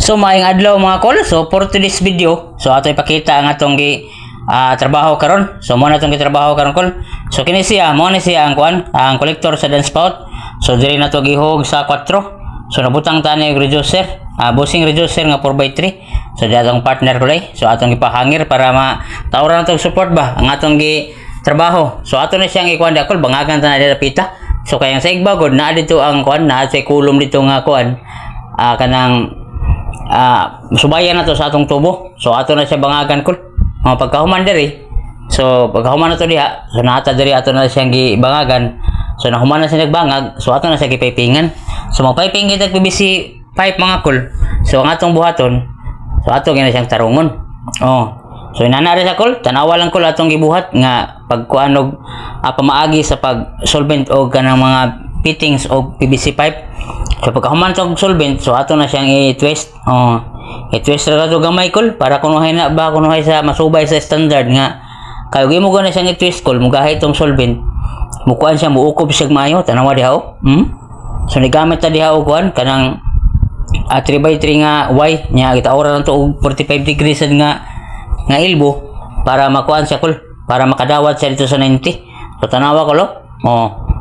So maayong adlaw mga kol. So for today's video, so ato ipakita ang atong trabaho karon. So mo na atong gitrabaho karon kol. So kini siya, mo ni siya ang kuan, ang collector sa downspout. So diri na to gihog sa 4. So nabutang tani og reducer, busing reducer nga 4x3. So di atong partner ko lay. So atong ipahangir para matawran natong support ba ang atong trabaho. So ato na siyang ikuan dakol bangagan ta na dira pita. So kayang sa igbagod na dito ang kuan, na sa kulom dito nga kuan, kanang subayan na to sa atong tubo. So ato na siya bangagan kol. Mga pagkahuman diri. So pagkahuman na to diha, so nata diri ato na siyang gibangagan. So nahuman na siya nagbangag, so ato na siya gipipingan. So magpiping kita PVC pipe mga kol. So ang atong buhaton, so ato gina siyang tarungon. So inana ra sa kol, tanawa lang kol atong gibuhat nga pagkuan og pamaagi sa pag solvent og kanang mga fittings og PVC pipe. So pagkahuman tog solvent, so ato na siyang i-twist. I-twist ra to gamay kol para kunuhay na ba kunuhay sa masubay sa standard nga. Kayo gimo na siyang i-twist kol, mugahay tong solvent. Mukuan siya muukob siya maayo, tanawa diha o. So nigamit ta diha og kuan kanang 3x3 nga Y nya gitaora lang to og 45 degrees nga elbow para makuan siya kol, para makadawat siya dito sa 90. So tanawa kol o.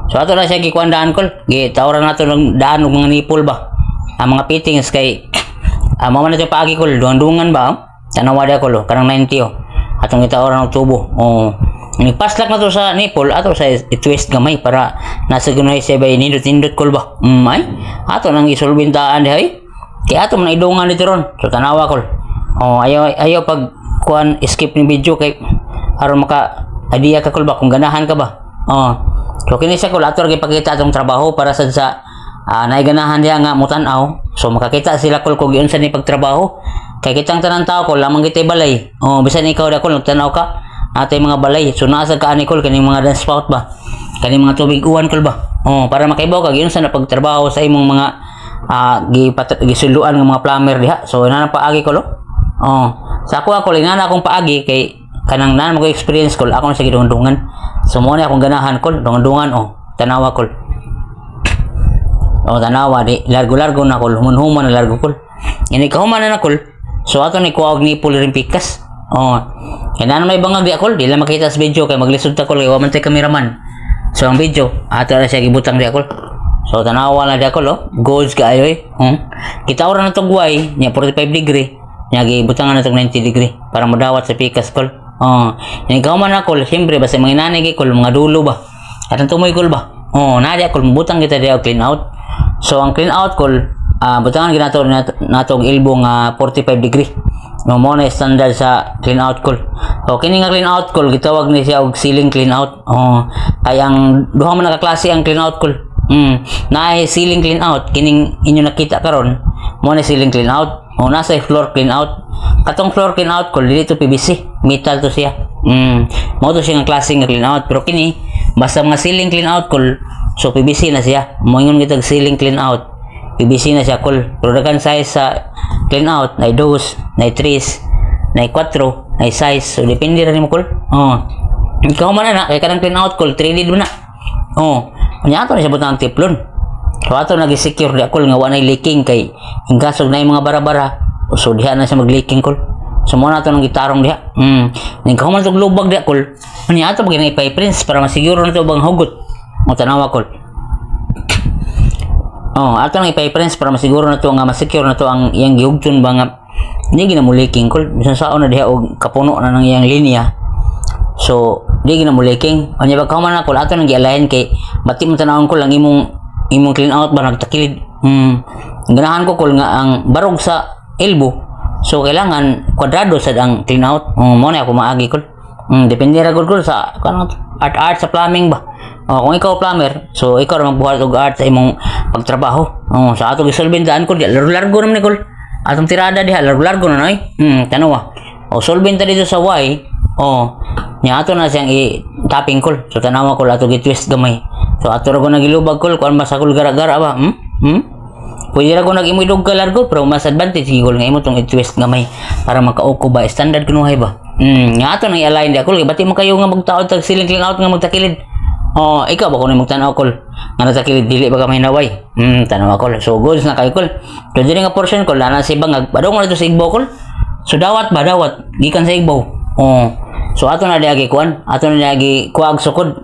So ato na siya gikuandaan kol, gitawran nato ng daan og mga nipple ba, ang mga fittings kay mao man nato paagi kol, dungan ba tanawa dia kol kanang 90 atong gitawran og tubo. Nipaslak na to sa nipple, ato sa i-twist gamay para nasa gunay siya ba nindot kol ba. Ay ato nang isolbintaan diha kay ato man idungan dito ron. So tanawa kol. Ayaw pag kuan skip ni video kay aron maka idea ka kol ba kung ganahan ka ba. So kini siya kol ato gipakita atong trabaho para sa naiganahan diha nga mutan-aw. So makakita sila kol kung giunsa ni pagtrabaho. Kay kitang tanan tao kol lamang kitay balay. Bisan ikaw da kol nagtanaw ka atay mga balay. So naa sa kaani kol kaning mga downspout ba, kaning mga tubig uwan kol ba. Para makaibaw ka giunsa na pagtrabaho sa imong mga gisuluan ng mga plumber diha. So ina na paagi kol. Sa ako inana akong paagi kay kanang nan mo experience kol ako na sa gidungdungan. So mo na akong ganahan kol dungdungan tanawa kol. Tanawa di largo na kol, human na largo kol. Ini kahuman na kol. So ato ni kuwag ni pul rin pikas. Kaya na may bangag di kol, di lang makita sa video kay maglisod ta kol kay wa man tay cameraman. So ang video ato na siya gibutang di kol. So tanawa na di kol goals kaayo kita ora na to guway nya 45 degree. Nya gibutangan na to 90 degree para modawat sa pikas kol. Ni kahuman na kol, siyempre basta mga inani kol mga dulo ba. Atong tumoy kol ba. Na di kol butang kita di clean out. So ang clean out kol, butangan ginato natong elbow nga 45 degree. Mo na standard sa clean out kol. So kini nga clean out kol gitawag ni siya og ceiling clean out. Kay ang duha man nakaklase ang clean out kol. Naay ceiling clean out kining inyo nakita karon, mo na ceiling clean out. Nasa floor clean out. Katong floor clean out kol dili to PVC, metal to siya. Mo to siya nga klase nga clean out, pero kini basta mga ceiling clean out kol, so PVC na siya. Mo ingon gitag ceiling clean out, PVC na siya kol. Pero daghang size sa clean out, na 2, na 3, na 4, na size. So depende ra nimo kol. Ikaw man na kay kanang clean out kol 3D do na. Nya ato na siya butang tiplon. So ato nag-secure di kol nga wa nay leaking kay ingkasog na yung mga bara-bara. So diha na siya mag-leaking kol. So mo na ato nang gitarong diha. Ikaw man tog lubag di kol. Nya ato pag ipay-prints para masiguro na to bang hugot. Mo tanawa kol. Ato nang ipay-prints para masiguro na to nga ma-secure na to ang iyang gihugton ba nga hindi ginamuliking kol. Bisan saon na diha og kapuno na ng iyang linya. So di ginamuliking. Anya ba kauman na kol ato nang gi-align kay bati mo tanawon kol ang imong clean out ba nagtakilid. Ganahan ko kol nga ang barog sa elbow. So kailangan kwadrado sad ang clean out. Mo na ako maagi kol. Depende ra gud kol sa art sa plumbing ba. Kung ikaw plumber, so ikaw ra magbuhat og art sa imong pagtrabaho. Sa ato gisolbintaan ko di largo naman ni kol. Atong tirada diha largo na noy. Tanawa. Solbenta dito sa Y. Nya ato na siyang i-tapping kol. So tanawa kol ato gi-twist gamay. So ato ra ko nagilubag kol kuan ba sa kol gara-gara ba. Pwede ra ko nag-imidog ka largo pero mas advantage gigol nga imo tong i-twist gamay para makauko ba standard kunuhay ba. Nya ato nang i-align di kol kay bati mo kayo nga magtaod tag ceiling clean out nga magtakilid. Ikaw ba kuno magtanaw kol. nga natakilid dili ba ka mahinaway. Tanawa kol. So goods na kay kol. So diri nga portion kol na si bangag padong na to sa Igbo kol. So dawat gikan sa Igbo. So ato na diagi kuan, ato na diagi kuag sukod.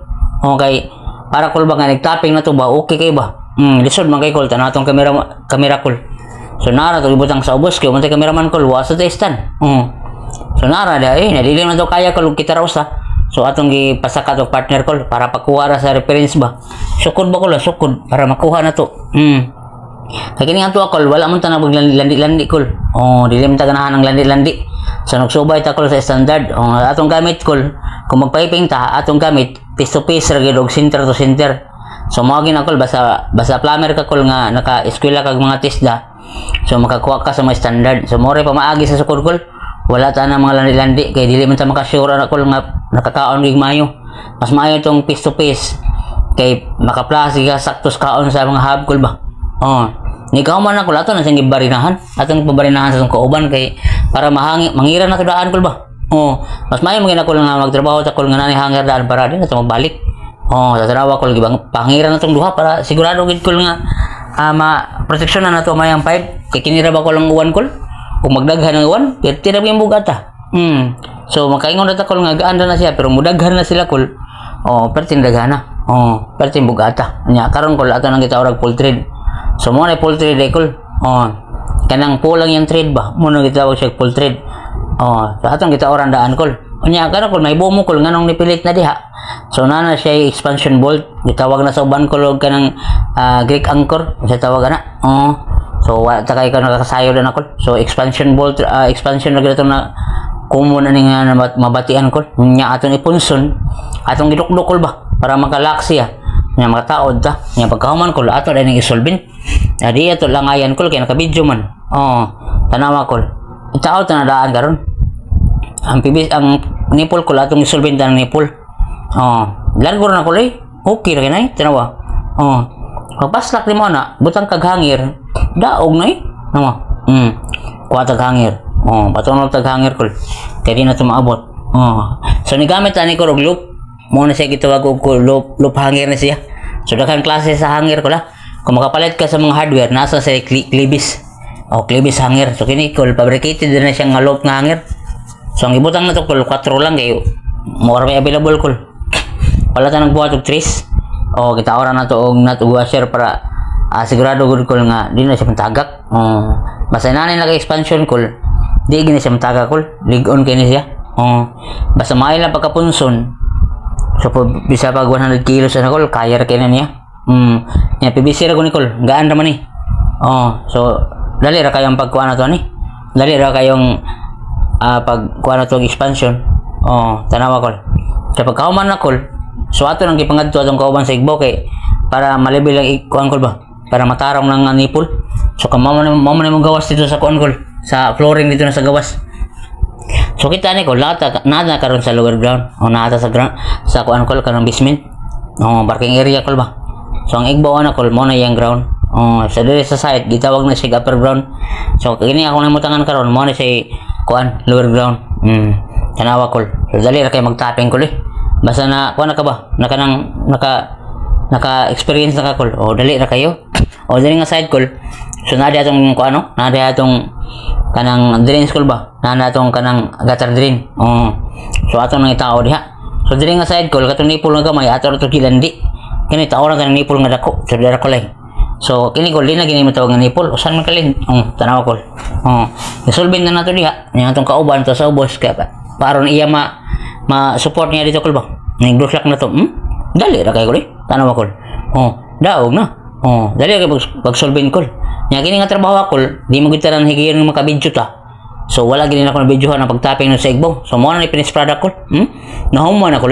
Okay. Para kol ba nga nagtapping na to ba okay kay ba? Lisod man kay kol tanatong kamera kol. So nara to ibutang sa ubos kay untay cameraman kol wa sa testan. So nara dai nadili man to kaya kol kita rausa. So atong gipasaka to partner call para pakuha ra sa reference ba. Sukod ba ko la sukod para makuha na to. Kay kini ato call wala man ta na landi call. Dili man ta ganahan ng landi. So nagsubay ta call sa standard. Atong gamit call kung magpiping ta atong gamit piece to piece ra gid og center to center. So mao gina call basta plumber ka call nga naka-eskwela kag mga TESDA. So makakuha ka sa mga standard. So mo pa maagi sa sukod call. Wala ta na mga landi kay dili man ta makasure na kol nga nakakaon gig mayo. Mas maayo tong piece to piece kay makaplasi ka saktos kaon sa mga hub kol ba. Ni kaon man ako ato na sing gibarinahan. Atong pabarinahan sa tong kauban kay para mangira na to daan kol ba. Mas maayo magina kol nga magtrabaho ta kol nga nani hangar daan para din ato magbalik. Sa trabaho kol gibang pangira na tong duha para sigurado gid kol nga ma-proteksyonan na to mayang pipe kay kinira ba ko lang uwan kol. Kung magdaghan ng uwan, pero tinap yung bugata. So, makaingon na takol nga gaan na siya, pero mudaghan na sila kol. Pero tindaghan na. Pero bugata. Nya karon kol ato nang gitawag full trade. So, mo na full trade kol. Kanang pulang yung trade ba? Mo nang gitawag siya full trade. So, atong gitawag daan kol. Nya karon kol may bomo kol nganong nipilit na diha. So, nana siya expansion bolt. Gitawag na sa uban kol kanang Greek anchor. Sa tawag na. So wala ta kay ka nakakasayo din ako. So expansion bolt expansion na gito na common ani nga mabatian ko. Nya aton ipunson, atong gidukdukol ba para makalak siya. Nya makataod ta. Nya pagkahuman ko ato din isolvin. Adi ato langayan ko kay naka-video man. Tanawa ko. Itaw ta na daan karon. Ang nipple ko atong isolvin ta ng nipple. Largo na ko okay ra kinay tanawa. Papaslak ni mo na, butang kaghangir, daog na Nama. Kuha taghangir. Patungol taghangir ko. Kaya di na ito maabot. So, nigamit ani ko loop. Muna siya gitawag ko loop hangir na siya. So, dakan klase sa hangir ko la. Kung makapalit ka sa mga hardware, nasa sa klibis. Klibis hangir. So, kini ko, fabricated din na siya nga loop nga hangir. So, ang ibutang na ito ko, 4 lang kayo. More may available ko. Pala ta nagbuhat og trace. Kita ora na to og nut washer para sigurado gud ko nga di na siya matagak. Basta nani naka expansion kol, di gini siya matagak kol, lig-on kay ni siya. Basta maay lang pagkapunson. So bisa pag 100 kilos na kol, kaya ra kay na niya. Nya PVC ra ko ni kol, gaan ra man ni. So dali ra kayong pagkuha na to ni. Dali ra kayong pagkuha na to og expansion. Tanawa kol. Sa pagkauman na kol, so ato nang gipangadto atong kauban sa Igbo kay para malibil ang kuan kol ba para matarong ng nipple. So kamo man mo gawas dito sa kuan kol sa flooring dito na sa gawas. So kita ni kol lata na karon sa lower ground nata sa ground sa kuan kol kanang basement. Parking area kol ba. So ang Igbo ana kol mo na yang ground. Sa dire sa side gitawag na siya upper ground. So kini ako namutangan karon mo na siya kuan lower ground. Tanawa kol. So dali ra kay magtapping kol Basta na kuha na ka ba? Naka-experience na ka kol. Dali na kayo. Dali nga side call. So nadi atong kuano? Nadi atong kanang drain school ba? Nadi atong kanang gutter drain. So atong nang itao diha. So dali nga side call katong nipol nga gamay ato to kilandi. Kini tao ra kanang nipol nga dako. So dira ko lay. So kini kol din na gini mo tawag nga nipol. Usan man kalin? Tanawa kol. Isolvin na nato diha. Nya atong kauban to sa ubos kay paron iya ma-support niya dito kol ba? Nag-block na to. Dali ra kay kol. Tanawa kol. Daog na. Dali ra kay pag-solvin kol. Nya kini nga trabaho kol, di mo gitaran higiyon ng makabidyo ta. So wala gini na ko na videohan ang pagtapping no sa Igbo. So mo na ni finish product kol. Nahuman na kol.